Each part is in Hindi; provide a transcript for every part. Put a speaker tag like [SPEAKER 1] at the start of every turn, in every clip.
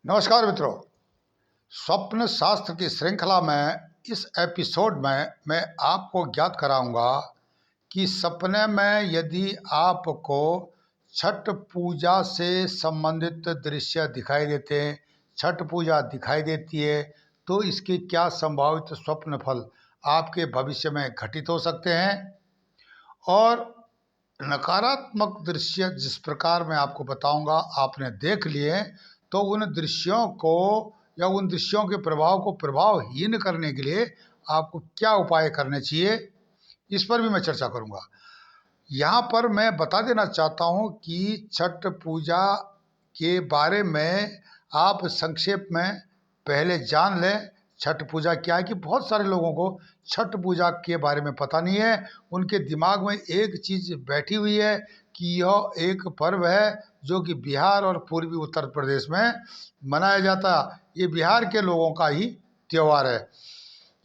[SPEAKER 1] नमस्कार मित्रों। स्वप्न शास्त्र की श्रृंखला में इस एपिसोड में मैं आपको ज्ञात कराऊंगा कि सपने में यदि आपको छठ पूजा से संबंधित दृश्य दिखाई देते हैं, छठ पूजा दिखाई देती है, तो इसके क्या संभावित स्वप्न फल आपके भविष्य में घटित हो सकते हैं। और नकारात्मक दृश्य जिस प्रकार मैं आपको बताऊंगा आपने देख लिए, तो उन दृश्यों को या उन दृश्यों के प्रभाव को प्रभावहीन करने के लिए आपको क्या उपाय करने चाहिए, इस पर भी मैं चर्चा करूंगा। यहाँ पर मैं बता देना चाहता हूँ कि छठ पूजा के बारे में आप संक्षेप में पहले जान लें। छठ पूजा क्या है कि बहुत सारे लोगों को छठ पूजा के बारे में पता नहीं है। उनके दिमाग में एक चीज़ बैठी हुई है कि यह एक पर्व है जो कि बिहार और पूर्वी उत्तर प्रदेश में मनाया जाता है। ये बिहार के लोगों का ही त्यौहार है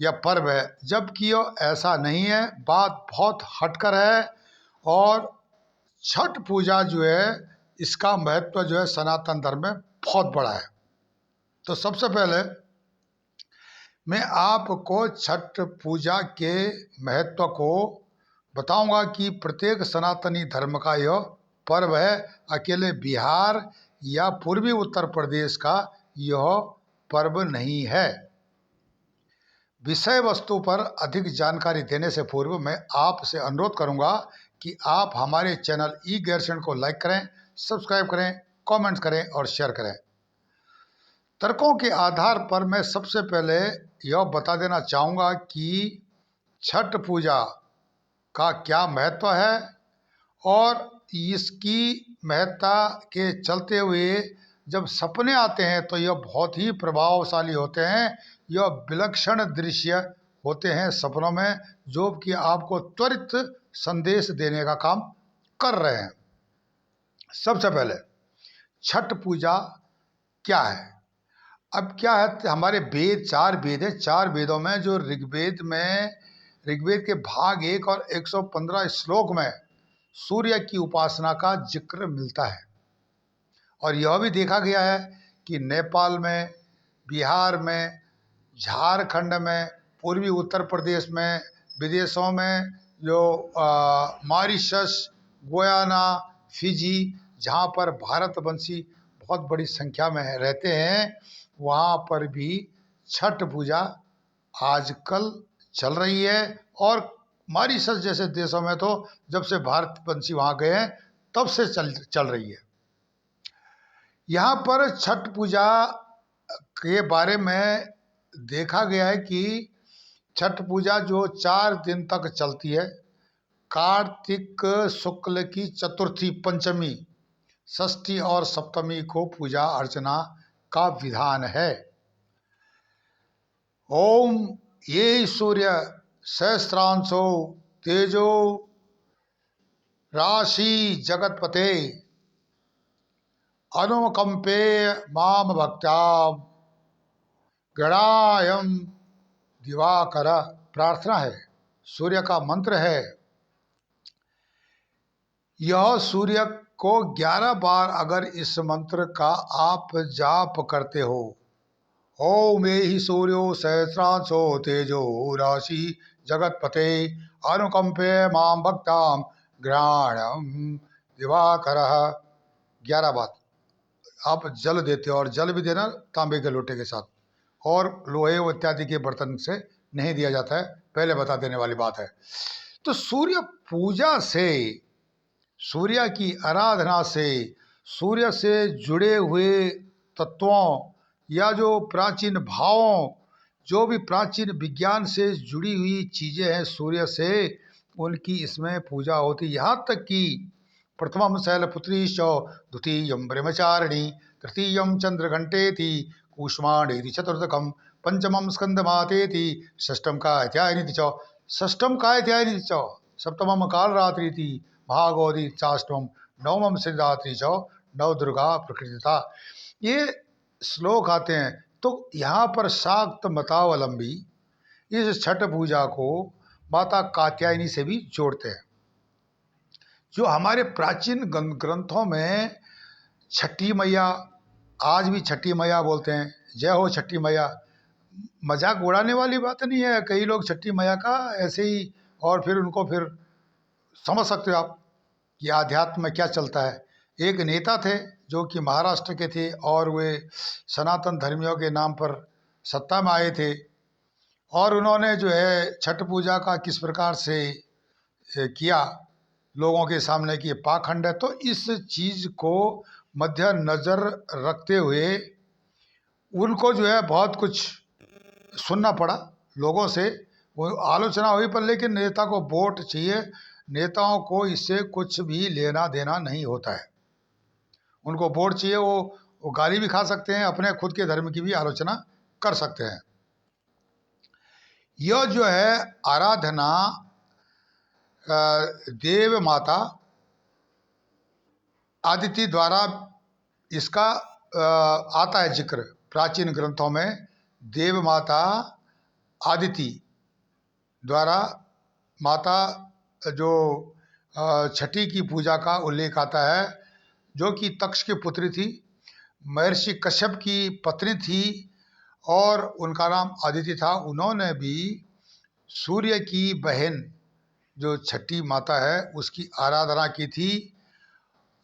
[SPEAKER 1] या पर्व है, जबकि यह ऐसा नहीं है। बात बहुत हटकर है। और छठ पूजा जो है, इसका महत्व जो है सनातन धर्म में बहुत बड़ा है। तो सबसे पहले मैं आपको छठ पूजा के महत्व को बताऊंगा कि प्रत्येक सनातनी धर्म का यह पर्व है, अकेले बिहार या पूर्वी उत्तर प्रदेश का यह पर्व नहीं है। विषय वस्तु पर अधिक जानकारी देने से पूर्व मैं आपसे अनुरोध करूंगा कि आप हमारे चैनल ई ज्ञान को लाइक करें, सब्सक्राइब करें, कमेंट्स करें और शेयर करें। तर्कों के आधार पर मैं सबसे पहले यह बता देना चाहूँगा कि छठ पूजा का क्या महत्व है और इसकी महत्ता के चलते हुए जब सपने आते हैं तो यह बहुत ही प्रभावशाली होते हैं। यह विलक्षण दृश्य होते हैं सपनों में, जो कि आपको त्वरित संदेश देने का काम कर रहे हैं। सबसे पहले छठ पूजा क्या है। अब क्या है, हमारे वेद 4 वेद है। 4 वेदों में जो ऋग्वेद के भाग 1 और 115 श्लोक में सूर्य की उपासना का जिक्र मिलता है। और यह भी देखा गया है कि नेपाल में, बिहार में, झारखंड में, पूर्वी उत्तर प्रदेश में, विदेशों में जो मॉरिशस, गुयाना, फिजी, जहाँ पर भारतवंशी बहुत बड़ी संख्या में रहते हैं, वहाँ पर भी छठ पूजा आजकल चल रही है। और मॉरिशस जैसे देशों में तो जब से भारतवंशी वहाँ गए हैं तब से चल रही है। यहाँ पर छठ पूजा के बारे में देखा गया है कि छठ पूजा जो 4 दिन तक चलती है, कार्तिक शुक्ल की चतुर्थी, पंचमी, षष्ठी और सप्तमी को पूजा अर्चना का विधान है। ओम ये सूर्य सहस्रांशो तेजो राशि जगतपते अनुकंपे माम भक्त्याम गणायम दिवाकर प्रार्थना है, सूर्य का मंत्र है। यह सूर्य को 11 बार अगर इस मंत्र का आप जाप करते हो, ओम एहि सूर्यो सहस्रांशो तेजो राशि जगतपते अनुकंपे माम भक्ताम ग्राणम दिवाकर, 11 बार आप जल देते हो। और जल भी देना तांबे के लोटे के साथ, और लोहे इत्यादि के बर्तन से नहीं दिया जाता है, पहले बता देने वाली बात है। तो सूर्य पूजा से, सूर्य की आराधना से, सूर्य से जुड़े हुए तत्वों या जो प्राचीन भावों, जो भी प्राचीन विज्ञान से जुड़ी हुई चीज़ें हैं सूर्य से, उनकी इसमें पूजा होती। यहाँ तक कि प्रथमम शैलपुत्री चौ, द्वितीयम ब्रह्मचारिणी, तृतीयम चंद्रघंटेति, कूष्मांडेति चतुर्थकम, पंचमम स्कंदमातेति, षष्ठम कात्यायनीति च, षष्ठम कात्यायनीति च, सप्तमम कालरात्रिति, महागौरी चाष्टमम, नवमम सिद्धात्री च, नव दुर्गा प्रकृतिता। ये श्लोक आते हैं। तो यहाँ पर शाक्त मतावलंबी इस छठ पूजा को माता कात्यायनी से भी जोड़ते हैं। जो हमारे प्राचीन ग्रंथों में छठी मैया, आज भी छठी मैया बोलते हैं, जय हो छठी मैया। मजाक उड़ाने वाली बात नहीं है। कई लोग छठी मैया का ऐसे ही, और फिर उनको फिर समझ सकते हो आप कि आध्यात्म में क्या चलता है। एक नेता थे जो कि महाराष्ट्र के थे, और वे सनातन धर्मियों के नाम पर सत्ता में आए थे, और उन्होंने जो है छठ पूजा का किस प्रकार से किया लोगों के सामने कि ये पाखंड है। तो इस चीज़ को मध्य नज़र रखते हुए उनको जो है बहुत कुछ सुनना पड़ा लोगों से। वो आलोचना हुई पर, लेकिन नेता को वोट चाहिए। नेताओं को इससे कुछ भी लेना देना नहीं होता है। उनको वोट चाहिए। वो गाली भी खा सकते हैं, अपने खुद के धर्म की भी आलोचना कर सकते हैं। यह जो है आराधना देव माता आदिति द्वारा, इसका आता है जिक्र प्राचीन ग्रंथों में। देव माता आदिति द्वारा माता जो छठी की पूजा का उल्लेख आता है, जो कि तक्ष की पुत्री थी, महर्षि कश्यप की पत्नी थी, और उनका नाम आदिति था। उन्होंने भी सूर्य की बहन जो छठी माता है उसकी आराधना की थी।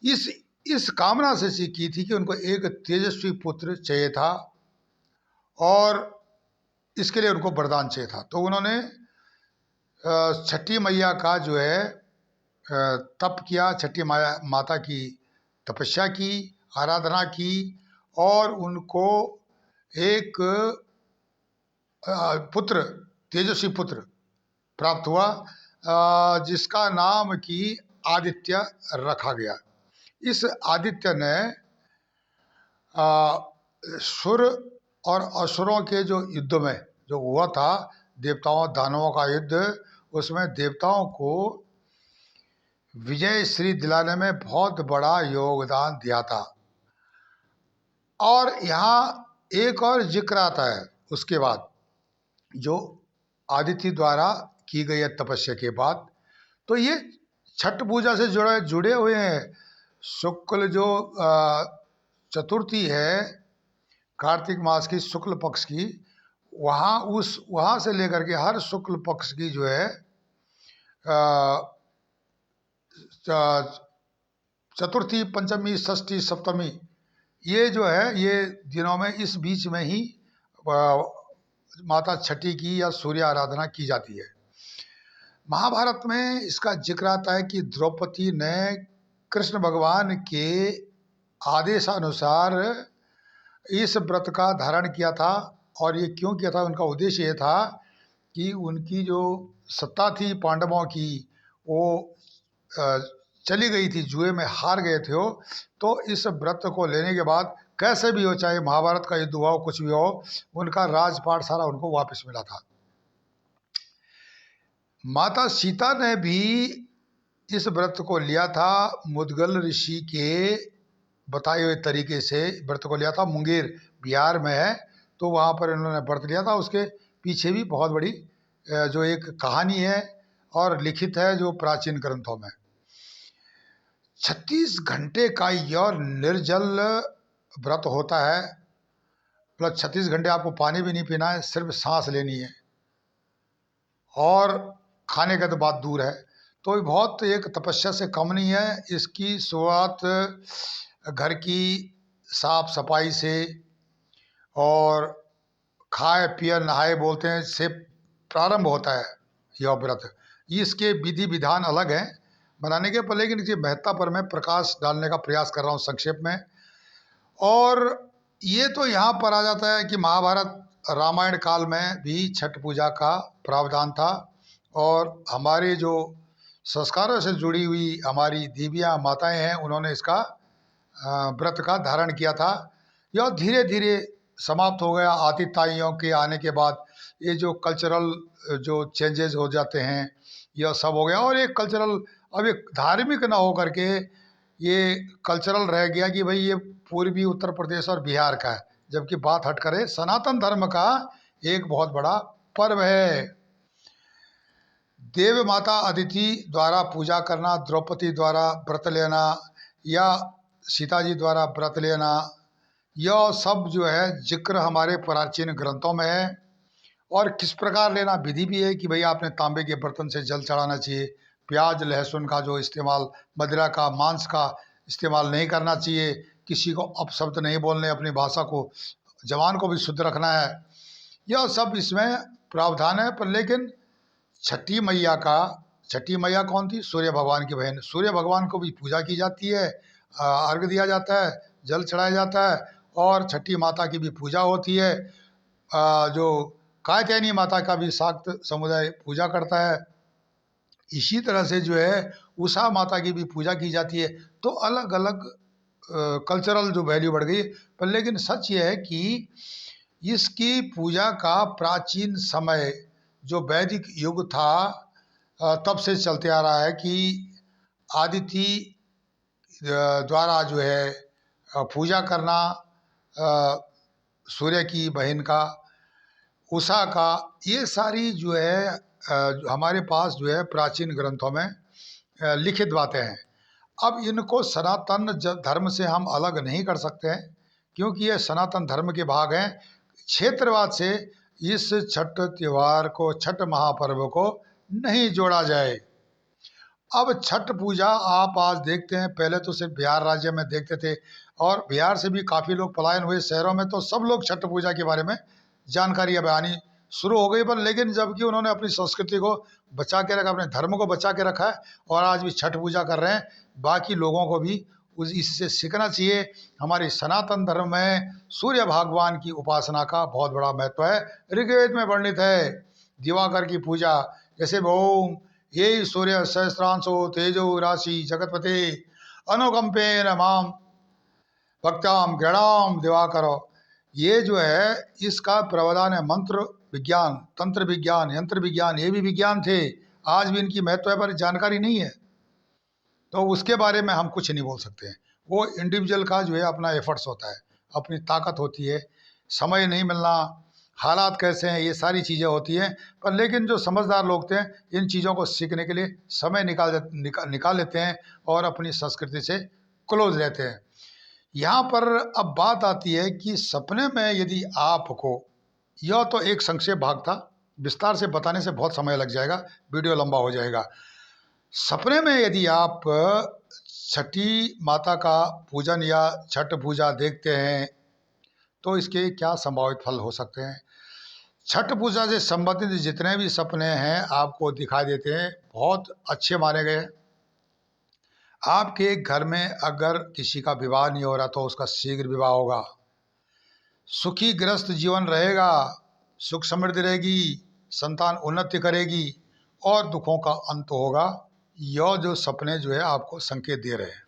[SPEAKER 1] इस कामना से की थी कि उनको एक तेजस्वी पुत्र चाहिए था, और इसके लिए उनको वरदान चाहिए था। तो उन्होंने छठी मैया का जो है तप किया, छठी माता की तपस्या की, आराधना की, और उनको एक पुत्र, तेजस्वी पुत्र प्राप्त हुआ, जिसका नाम कि आदित्य रखा गया। इस आदित्य ने सुर और असुरों के जो युद्ध में जो हुआ था, देवताओं दानवों का युद्ध, उसमें देवताओं को विजय श्री दिलाने में बहुत बड़ा योगदान दिया था। और यहाँ एक और जिक्र आता है उसके बाद, जो आदित्य द्वारा की गई है तपस्या के बाद। तो ये छठ पूजा से जुड़े हुए हैं। शुक्ल जो चतुर्थी है कार्तिक मास की, शुक्ल पक्ष की, वहाँ से लेकर के हर शुक्ल पक्ष की जो है चतुर्थी, पंचमी, षष्ठी, सप्तमी, ये जो है ये दिनों में, इस बीच में ही माता छठी की या सूर्य आराधना की जाती है। महाभारत में इसका जिक्र आता है कि द्रौपदी ने कृष्ण भगवान के आदेशानुसार इस व्रत का धारण किया था। और ये क्यों किया था? उनका उद्देश्य ये था कि उनकी जो सत्ता थी पांडवों की, वो चली गई थी, जुए में हार गए थे वो। तो इस व्रत को लेने के बाद कैसे भी हो, चाहे महाभारत का युद्ध हुआ हो, कुछ भी हो, उनका राजपाट सारा उनको वापस मिला था। माता सीता ने भी इस व्रत को लिया था, मुदगल ऋषि के बताए हुए तरीके से व्रत को लिया था। मुंगेर बिहार में है, तो वहाँ पर इन्होंने व्रत लिया था। उसके पीछे भी बहुत बड़ी जो एक कहानी है और लिखित है जो प्राचीन ग्रंथों में। 36 घंटे का यह निर्जल व्रत होता है। प्लस 36 घंटे आपको पानी भी नहीं पीना है, सिर्फ सांस लेनी है, और खाने का तो बात दूर है। तो ये बहुत एक तपस्या से कम नहीं है। इसकी शुरुआत घर की साफ सफाई से और खाए पिए नहाए बोलते हैं से प्रारंभ होता है यह व्रत। इसके विधि विधान अलग हैं बनाने के पर, लेकिन इसकी महत्ता पर मैं प्रकाश डालने का प्रयास कर रहा हूँ संक्षेप में। और ये तो यहाँ पर आ जाता है कि महाभारत रामायण काल में भी छठ पूजा का प्रावधान था, और हमारे जो संस्कारों से जुड़ी हुई हमारी देवियाँ माताएं हैं, उन्होंने इसका व्रत का धारण किया था। यह धीरे धीरे समाप्त हो गया आतिताइयों के आने के बाद। ये जो कल्चरल जो चेंजेस हो जाते हैं, यह सब हो गया। और एक कल्चरल, अब एक धार्मिक ना हो करके ये कल्चरल रह गया कि भाई ये पूर्वी उत्तर प्रदेश और बिहार का है, जबकि बात हट करे सनातन धर्म का एक बहुत बड़ा पर्व है। देव माता अदिति द्वारा पूजा करना, द्रौपदी द्वारा व्रत लेना, या सीता जी द्वारा व्रत लेना, यह सब जो है जिक्र हमारे प्राचीन ग्रंथों में है। और किस प्रकार लेना विधि भी है कि भाई आपने तांबे के बर्तन से जल चढ़ाना चाहिए। प्याज लहसुन का जो इस्तेमाल, मदिरा का, मांस का इस्तेमाल नहीं करना चाहिए। किसी को अपशब्द नहीं बोलने, अपनी भाषा को, जबान को भी शुद्ध रखना है। यह सब इसमें प्रावधान है। पर लेकिन छठी मैया का, छठी मैया कौन थी? सूर्य भगवान की बहन। सूर्य भगवान को भी पूजा की जाती है, अर्घ दिया जाता है, जल चढ़ाया जाता है। और छठी माता की भी पूजा होती है। जो कात्यायनी माता का भी शाक्त समुदाय पूजा करता है। इसी तरह से जो है उषा माता की भी पूजा की जाती है। तो अलग अलग कल्चरल जो वैल्यू बढ़ गई। पर लेकिन सच ये है कि इसकी पूजा का प्राचीन समय जो वैदिक युग था तब से चलते आ रहा है कि आदिति द्वारा जो है पूजा करना, सूर्य की बहन का, उषा का, ये सारी जो है हमारे पास जो है प्राचीन ग्रंथों में लिखित बातें हैं। अब इनको सनातन धर्म से हम अलग नहीं कर सकते हैं, क्योंकि ये सनातन धर्म के भाग हैं। क्षेत्रवाद से इस छठ त्योहार को, छठ महापर्व को नहीं जोड़ा जाए। अब छठ पूजा आप आज देखते हैं, पहले तो सिर्फ बिहार राज्य में देखते थे, और बिहार से भी काफ़ी लोग पलायन हुए शहरों में, तो सब लोग छठ पूजा के बारे में जानकारी अब आनी शुरू हो गई। पर लेकिन जबकि उन्होंने अपनी संस्कृति को बचा के रखा, अपने धर्म को बचा के रखा है, और आज भी छठ पूजा कर रहे हैं। बाकी लोगों को भी इससे सीखना चाहिए। हमारी सनातन धर्म में सूर्य भगवान की उपासना का बहुत बड़ा महत्व है। ऋग्वेद में वर्णित है दिवाकर की पूजा, जैसे ओम ये सूर्य सहस्रांशो तेजो राशि जगतपते अनुकंपेन माम भक्ताम गृणाम दिवाकर। ये जो है इसका प्रावधान है। मंत्र विज्ञान, तंत्र विज्ञान, यंत्र विज्ञान, ये भी विज्ञान थे। आज भी इनकी महत्व पर जानकारी नहीं है, तो उसके बारे में हम कुछ नहीं बोल सकते हैं। वो इंडिविजुअल का जो है अपना एफर्ट्स होता है, अपनी ताकत होती है, समय नहीं मिलना, हालात कैसे हैं, ये सारी चीज़ें होती हैं। पर लेकिन जो समझदार लोग थे इन चीज़ों को सीखने के लिए समय निकाल लेते हैं और अपनी संस्कृति से क्लोज रहते हैं। यहाँ पर अब बात आती है कि सपने में यदि आपको, यह तो एक संक्षेप भाग था, विस्तार से बताने से बहुत समय लग जाएगा, वीडियो लंबा हो जाएगा। सपने में यदि आप छठी माता का पूजन या छठ पूजा देखते हैं तो इसके क्या संभावित फल हो सकते हैं। छठ पूजा से संबंधित जितने भी सपने हैं आपको दिखाई देते हैं, बहुत अच्छे माने गए। आपके घर में अगर किसी का विवाह नहीं हो रहा तो उसका शीघ्र विवाह होगा, सुखी ग्रस्त जीवन रहेगा, सुख समृद्धि रहेगी, संतान उन्नति करेगी और दुखों का अंत होगा। यह जो सपने जो है आपको संकेत दे रहे हैं।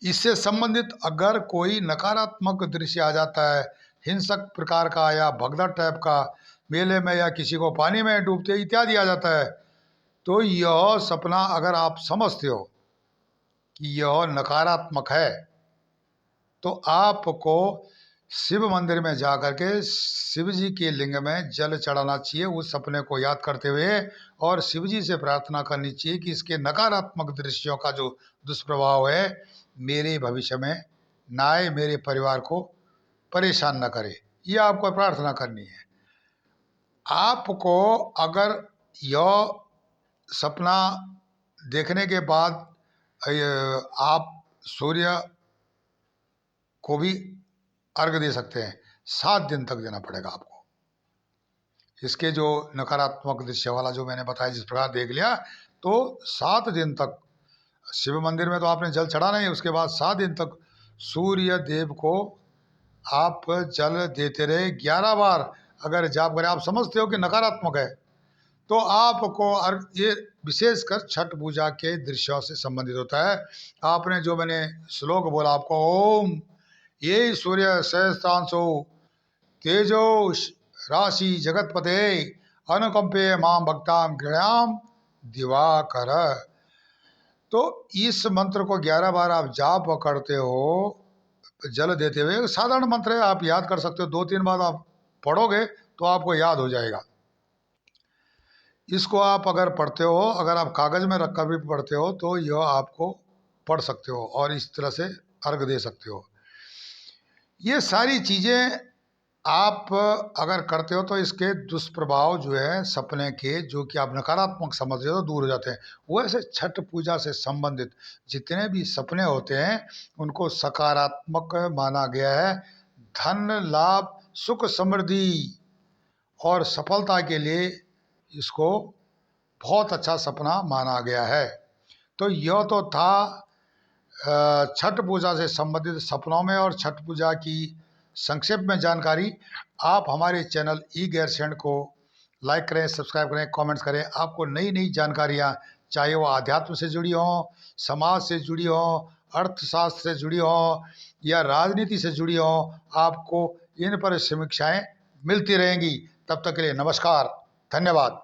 [SPEAKER 1] इससे संबंधित अगर कोई नकारात्मक दृश्य आ जाता है, हिंसक प्रकार का या भगदड़ टाइप का, मेले में या किसी को पानी में डूबते इत्यादि आ जाता है, तो यह सपना अगर आप समझते हो कि यह नकारात्मक है, तो आपको शिव मंदिर में जा करके शिव जी के लिंग में जल चढ़ाना चाहिए उस सपने को याद करते हुए, और शिव जी से प्रार्थना करनी चाहिए कि इसके नकारात्मक दृश्यों का जो दुष्प्रभाव है मेरे भविष्य में ना आए, मेरे परिवार को परेशान न करे। ये आपको प्रार्थना करनी है। आपको अगर यह सपना देखने के बाद आप सूर्य को भी अर्घ दे सकते हैं। 7 दिन तक देना पड़ेगा आपको। इसके जो नकारात्मक दृश्य वाला जो मैंने बताया जिस प्रकार देख लिया, तो 7 दिन तक शिव मंदिर में तो आपने जल चढ़ाना ही, उसके बाद 7 दिन तक सूर्य देव को आप जल देते रहे 11 बार। अगर जाप करें, आप समझते हो कि नकारात्मक है, तो आपको ये विशेषकर छठ पूजा के दृश्यों से संबंधित होता है। आपने जो मैंने श्लोक बोला आपको, ओम ये सूर्य सहस्त्रांशो तेजो राशि जगतपते अनुकंपे माम भक्ताम गृणाम दिवाकर, तो इस मंत्र को 11 बार आप जाप करते हो जल देते हुए। साधारण मंत्र है, आप याद कर सकते हो, 2-3 बार आप पढ़ोगे तो आपको याद हो जाएगा। इसको आप अगर पढ़ते हो, अगर आप कागज़ में रख कर भी पढ़ते हो, तो यह आपको पढ़ सकते हो और इस तरह से अर्घ दे सकते हो। ये सारी चीज़ें आप अगर करते हो तो इसके दुष्प्रभाव जो है सपने के, जो कि आप नकारात्मक समझ रहे हो, दूर हो जाते हैं। वैसे छठ पूजा से संबंधित जितने भी सपने होते हैं उनको सकारात्मक माना गया है। धन लाभ, सुख समृद्धि और सफलता के लिए इसको बहुत अच्छा सपना माना गया है। तो यह तो था छठ पूजा से संबंधित सपनों में और छठ पूजा की संक्षेप में जानकारी। आप हमारे चैनल ई गैरसैंण को लाइक करें, सब्सक्राइब करें, कमेंट्स करें। आपको नई नई जानकारियाँ, चाहे वो आध्यात्म से जुड़ी हों, समाज से जुड़ी हों, अर्थशास्त्र से जुड़ी हों या राजनीति से जुड़ी हों, आपको इन पर समीक्षाएं मिलती रहेंगी। तब तक के लिए नमस्कार, धन्यवाद।